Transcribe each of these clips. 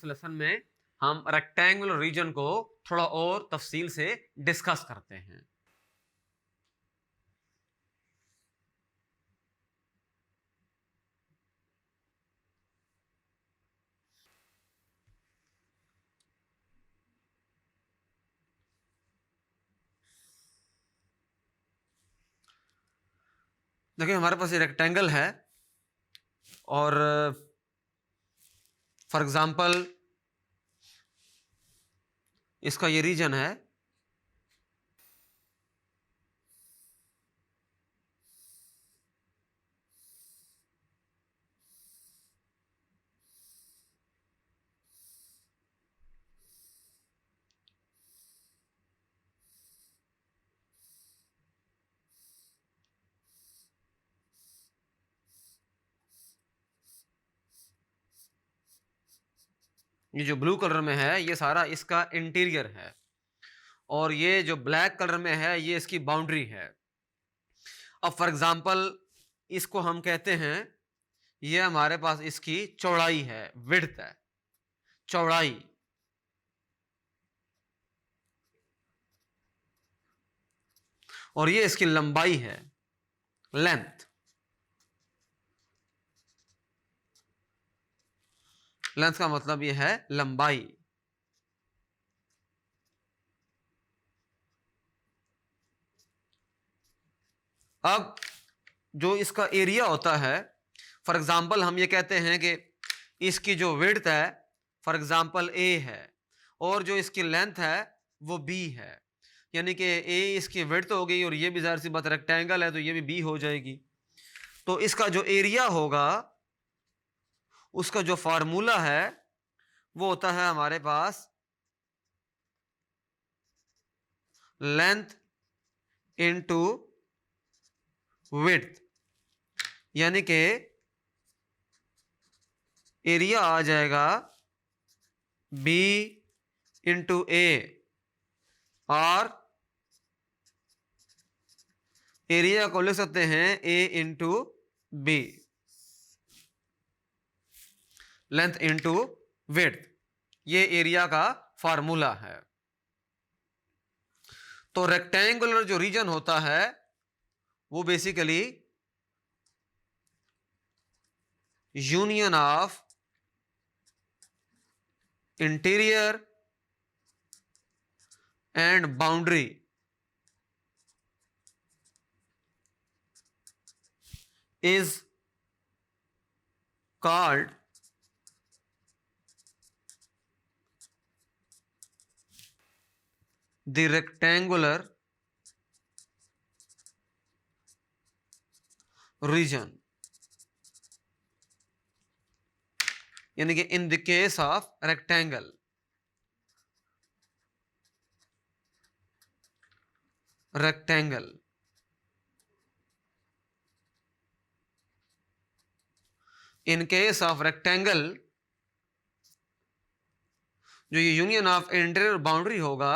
Lesson में हम rectangular reason को थोड़ा और तफसील से डिस्कस करते हैं। देखिए हमारे पास ये रेक्टेंगल है और फॉर एग्जांपल इसका ये रीजन है। ये जो ब्लू कलर में है ये सारा इसका इंटीरियर है और ये जो ब्लैक कलर में है ये इसकी बाउंड्री है। अब फॉर एग्जांपल इसको हम कहते हैं, ये हमारे पास इसकी चौड़ाई है, विड्थ है, चौड़ाई। और ये इसकी लंबाई है, लेंथ। लेंथ का मतलब ये है लंबाई। अब जो इसका एरिया होता है, फॉर एग्जांपल हम ये कहते हैं कि इसकी जो विड्थ है फॉर एग्जांपल ए है और जो इसकी लेंथ है वो बी है, यानी कि ए इसकी विड्थ हो गई और ये भी ज़ाहिर सी बात रेक्टेंगल है तो ये भी बी हो जाएगी। तो इसका जो एरिया होगा उसका जो फार्मूला है वो होता है हमारे पास लेंथ इनटू विड्थ, यानी कि एरिया आ जाएगा b इंटू ए और एरिया को लिख सकते हैं a into B, length into width. ये एरिया का फार्मूला है। तो रेक्टेंगुलर जो रीजन होता है वो basically union of interior and boundary is called the rectangular region, यानी कि in the case of rectangle, in case of rectangle जो ये यूनियन ऑफ इंटीरियर बाउंड्री होगा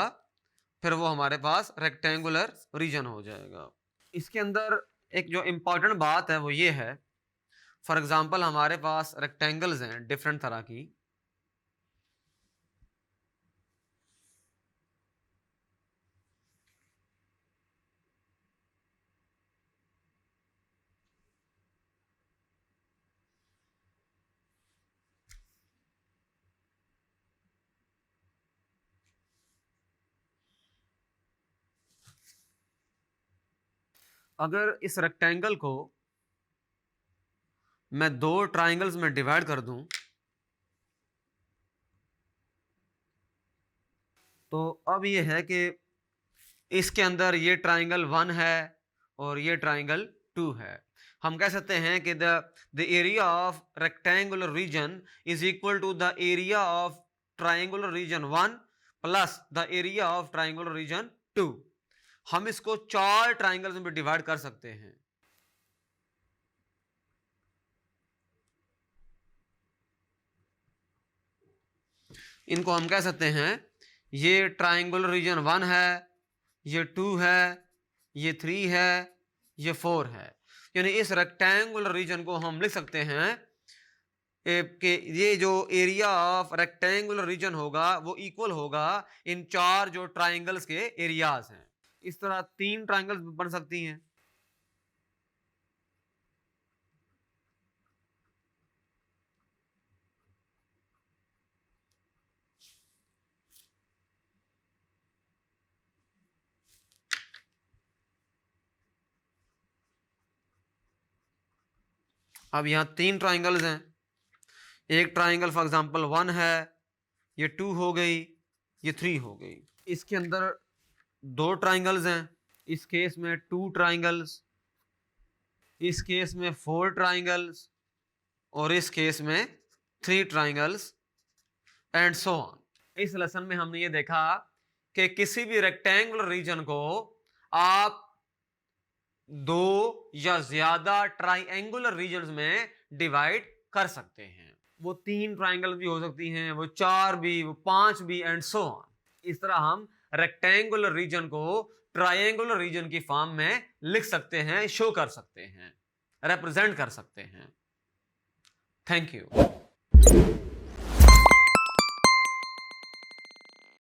फिर वो हमारे पास रेक्टेंगुलर रीजन हो जाएगा। इसके अंदर एक जो इंपॉर्टेंट बात है वो ये है, फॉर एग्जांपल हमारे पास रेक्टेंगल्स हैं डिफरेंट तरह की। अगर इस रेक्टेंगल को मैं दो ट्राइंगल्स में डिवाइड कर दूं तो अब ये है कि इसके अंदर ये ट्राइंगल 1 है और ये ट्राइंगल 2 है। हम कह सकते हैं कि the area of rectangular region is equal to the area of triangular region 1 plus the area of triangular region 2। हम इसको 4 ट्राइंगल्स में डिवाइड कर सकते हैं। इनको हम कह सकते हैं ये ट्राइंगुलर रीजन 1 है, ये 2 है, ये 3 है, ये 4 है। यानी इस रेक्टेंगुलर रीजन को हम लिख सकते हैं कि ये जो एरिया ऑफ रेक्टेंगुलर रीजन होगा वो इक्वल होगा इन 4 जो ट्राइंगल्स के एरियाज हैं। इस तरह 3 ट्राइंगल्स बन सकती हैं। अब यहाँ 3 ट्राइंगल्स हैं। एक ट्राइंगल फॉर एग्जांपल 1 है, ये 2 हो गई, ये 3 हो गई। इसके अंदर 2 ट्राइंगल्स हैं, इस केस में 2 ट्राइंगल्स, इस केस में 4 ट्राइंगल्स और इस केस में 3 ट्राइंगल्स एंड सो ऑन। इस लेसन में हमने ये देखा कि किसी भी रेक्टेंगुलर रीजन को आप 2 या ज्यादा ट्राइंगुलर रीजन्स में डिवाइड कर सकते हैं। वो 3 ट्राइंगल भी हो सकती हैं, वो 4 भी, वो 5 भी एंड सो ऑन। इस तरह हम रेक्टेंगुलर रीजन को ट्राइंगुलर रीजन की फॉर्म में लिख सकते हैं, शो कर सकते हैं, रिप्रेजेंट कर सकते हैं। Thank you.